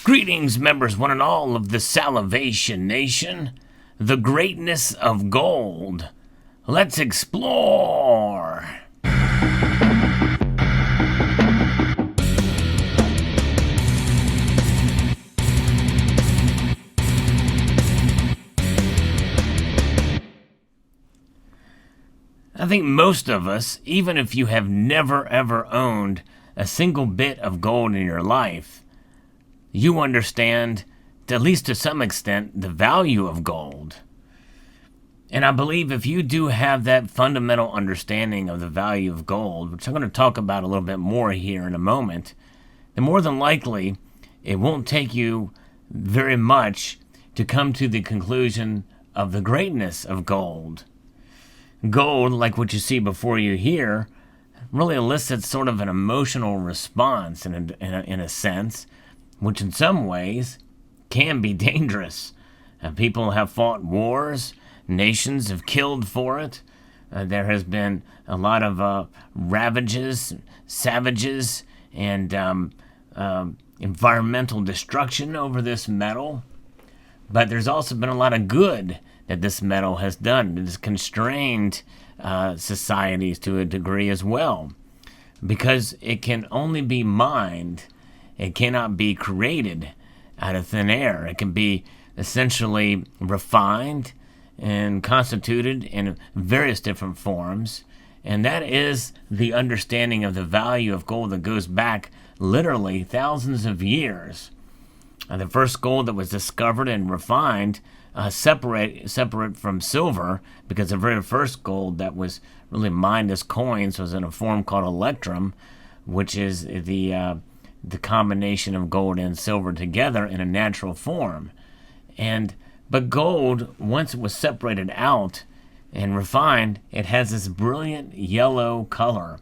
Greetings, members, one and all of the Salivation Nation. The greatness of gold. Let's explore. I think most of us, even if you have never ever owned a single bit of gold in your life, you understand, at least to some extent, the value of gold. And I believe if you do have that fundamental understanding of the value of gold, which I'm going to talk about a little bit more here in a moment, then more than likely it won't take you very much to come to the conclusion of the greatness of gold. Gold, like what you see before you here, really elicits sort of an emotional response in a sense, which in some ways can be dangerous. People have fought wars, nations have killed for it. There has been a lot of ravages, savages, and environmental destruction over this metal. But there's also been a lot of good that this metal has done. It has constrained societies to a degree as well, because it can only be mined. It cannot be created out of thin air. It can be essentially refined and constituted in various different forms. And that is the understanding of the value of gold that goes back literally thousands of years. The first gold that was discovered and refined separate from silver, because the very first gold that was really mined as coins was in a form called electrum, which is the combination of gold and silver together in a natural form. But gold, once it was separated out and refined, it has this brilliant yellow color.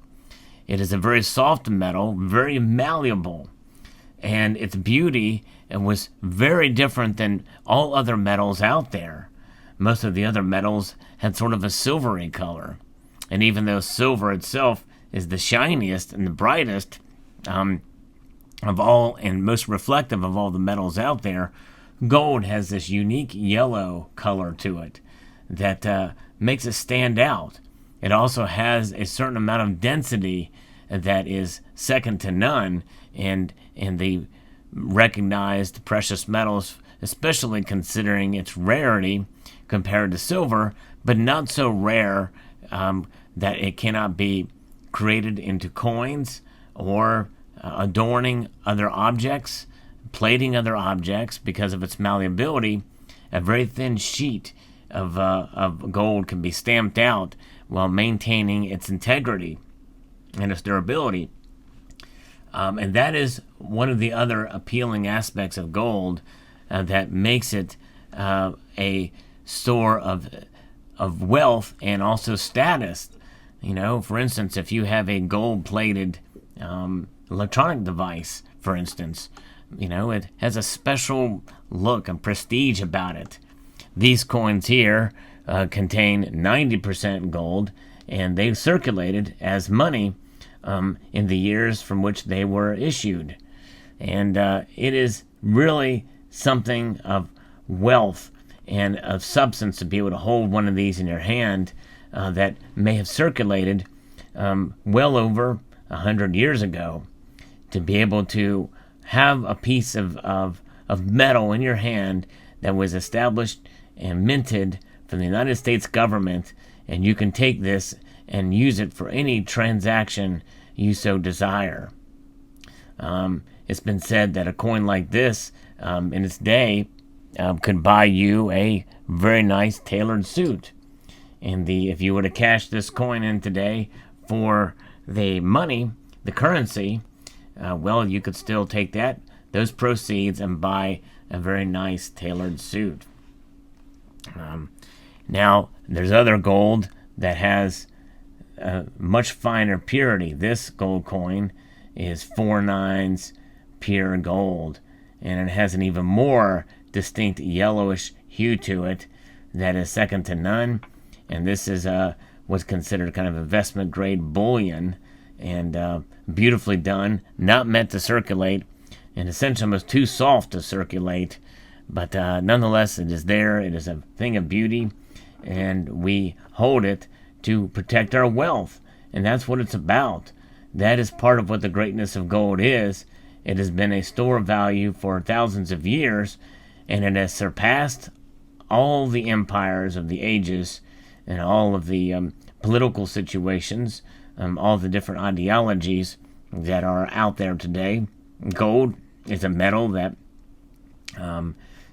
It is a very soft metal, very malleable, and its beauty was very different than all other metals out there. Most of the other metals had sort of a silvery color, and even though silver itself is the shiniest and the brightest of all and most reflective of all the metals out there, gold has this unique yellow color to it that makes it stand out. It also has a certain amount of density that is second to none in the recognized precious metals, especially considering its rarity compared to silver, but not so rare that it cannot be created into coins or adorning other objects, plating other objects. Because of its malleability, a very thin sheet of gold can be stamped out while maintaining its integrity and its durability. And that is one of the other appealing aspects of gold that makes it a store of wealth and also status. You know, for instance, if you have a gold-plated electronic device, for instance, you know, it has a special look and prestige about it. These coins here contain 90% gold, and they circulated as money in the years from which they were issued. And it is really something of wealth and of substance to be able to hold one of these in your hand that may have circulated well over 100 years ago. To be able to have a piece of metal in your hand that was established and minted from the United States government, and you can take this and use it for any transaction you so desire. It's been said that a coin like this in its day could buy you a very nice tailored suit. And if you were to cash this coin in today for the money, the currency, well, you could still take those proceeds and buy a very nice tailored suit. Now, there's other gold that has much finer purity. This gold coin is 4/9 pure gold, and it has an even more distinct yellowish hue to it that is second to none. And this is what's considered kind of investment grade bullion, and beautifully done, not meant to circulate. in a sense, almost too soft to circulate. But nonetheless, it is there. It is a thing of beauty, and we hold it to protect our wealth. And that's what it's about. That is part of what the greatness of gold is. It has been a store of value for thousands of years, and it has surpassed all the empires of the ages and all of the political situations, all the different ideologies that are out there today. Gold is a metal that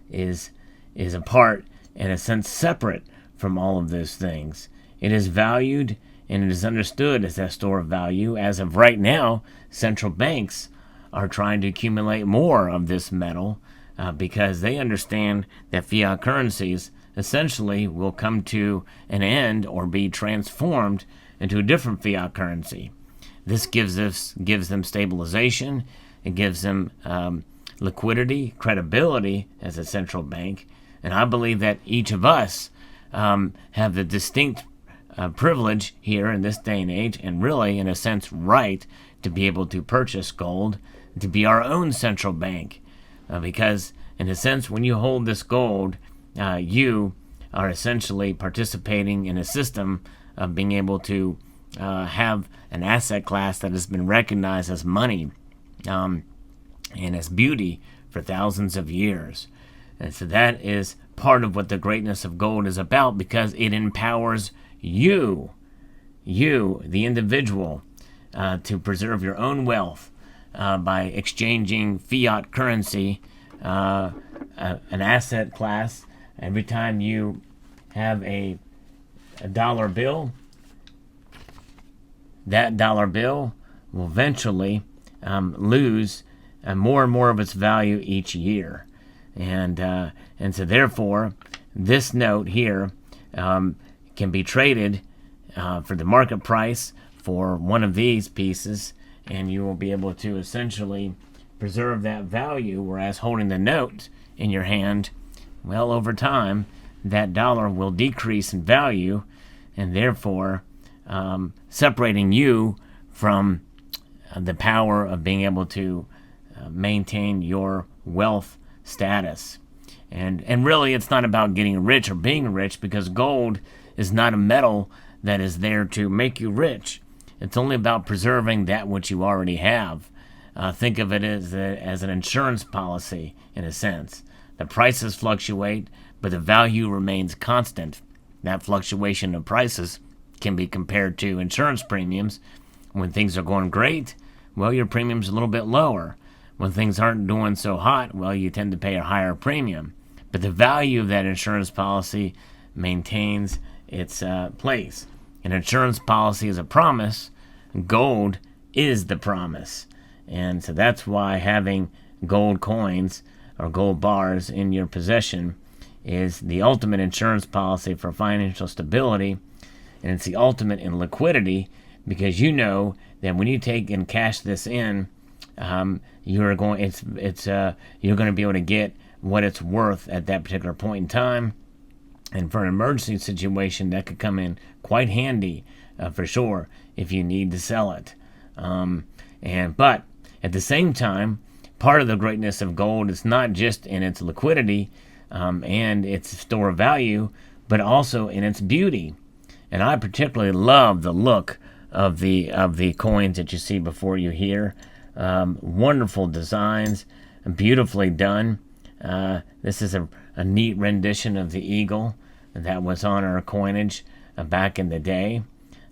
is a part, in a sense, separate from all of those things. It is valued and it is understood as a store of value. As of right now, central banks are trying to accumulate more of this metal because they understand that fiat currencies essentially will come to an end or be transformed into a different fiat currency. This gives them stabilization. It gives them liquidity, credibility as a central bank. And I believe that each of us have the distinct privilege here in this day and age, and really, in a sense, right to be able to purchase gold, to be our own central bank. Because, in a sense, when you hold this gold, you are essentially participating in a system of being able to have an asset class that has been recognized as money and as beauty for thousands of years. And so that is part of what the greatness of gold is about, because it empowers you, the individual, to preserve your own wealth by exchanging fiat currency, an asset class. Every time you have a dollar bill, that dollar bill will eventually lose more and more of its value each year. And so therefore, this note here can be traded for the market price for one of these pieces, and you will be able to essentially preserve that value, whereas holding the note in your hand, well, over time, that dollar will decrease in value, and therefore separating you from the power of being able to maintain your wealth status. And really, it's not about getting rich or being rich, because gold is not a metal that is there to make you rich. It's only about preserving that which you already have. Think of it as an insurance policy, in a sense. The prices fluctuate, but the value remains constant. That fluctuation of prices can be compared to insurance premiums. When things are going great, well, your premium's a little bit lower. When things aren't doing so hot, well, you tend to pay a higher premium. But the value of that insurance policy maintains its place. An insurance policy is a promise. Gold is the promise. And so that's why having gold coins or gold bars in your possession is the ultimate insurance policy for financial stability, and it's the ultimate in liquidity, because you know that when you take and cash this in, you're going to be able to get what it's worth at that particular point in time. And for an emergency situation, that could come in quite handy for sure if you need to sell it. But at the same time, part of the greatness of gold is not just in its liquidity and its store of value, but also in its beauty. And I particularly love the look of the coins that you see before you here. Wonderful designs, beautifully done. This is a neat rendition of the eagle that was on our coinage back in the day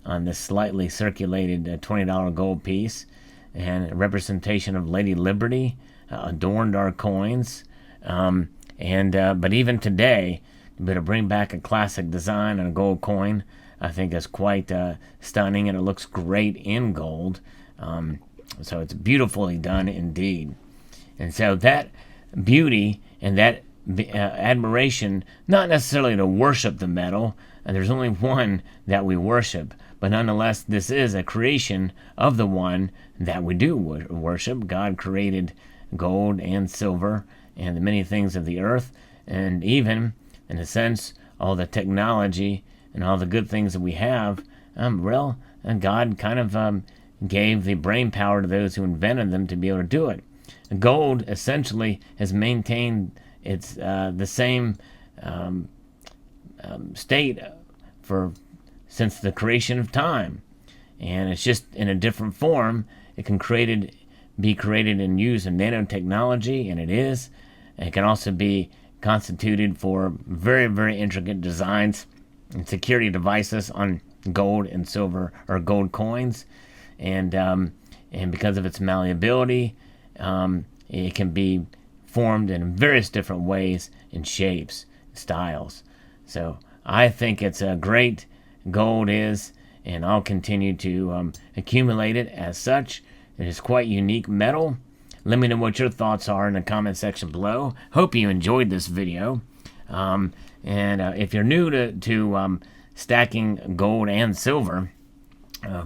on this slightly circulated $20 gold piece, and a representation of Lady Liberty adorned our coins. But even today, to bring back a classic design on a gold coin, I think is quite stunning, and it looks great in gold. So it's beautifully done indeed. And so that beauty and that admiration, not necessarily to worship the metal, and there's only one that we worship, but nonetheless, this is a creation of the one that we do worship. God created gold and silver and the many things of the earth, and even, in a sense, all the technology and all the good things that we have. And God kind of gave the brain power to those who invented them to be able to do it. gold essentially has maintained its the same state since the creation of time, and it's just in a different form. It can be created and used in nanotechnology, and it is. It can also be constituted for very, very intricate designs and security devices on gold and silver or gold coins, and because of its malleability, it can be formed in various different ways and shapes, styles. So I think it's a great gold is, and I'll continue to accumulate it as such. It is quite unique metal. Let me know what your thoughts are in the comment section below. Hope you enjoyed this video. And if you're new to stacking gold and silver,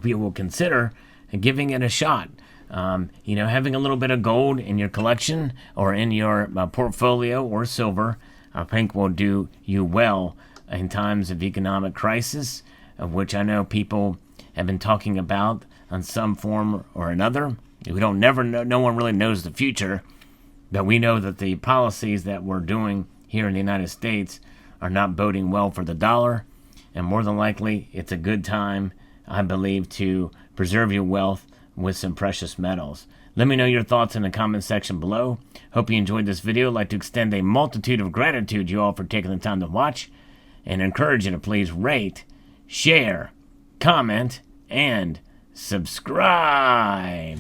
you will consider giving it a shot. Having a little bit of gold in your collection or in your portfolio or silver, I think will do you well in times of economic crisis, of which I know people have been talking about on some form or another. We don't never know, no one really knows the future, but we know that the policies that we're doing here in the United States are not boding well for the dollar, and more than likely it's a good time, I believe, to preserve your wealth with some precious metals. Let me know your thoughts in the comment section below. Hope you enjoyed this video. I'd like to extend a multitude of gratitude to you all for taking the time to watch, and encourage you to please rate, share, comment, and subscribe.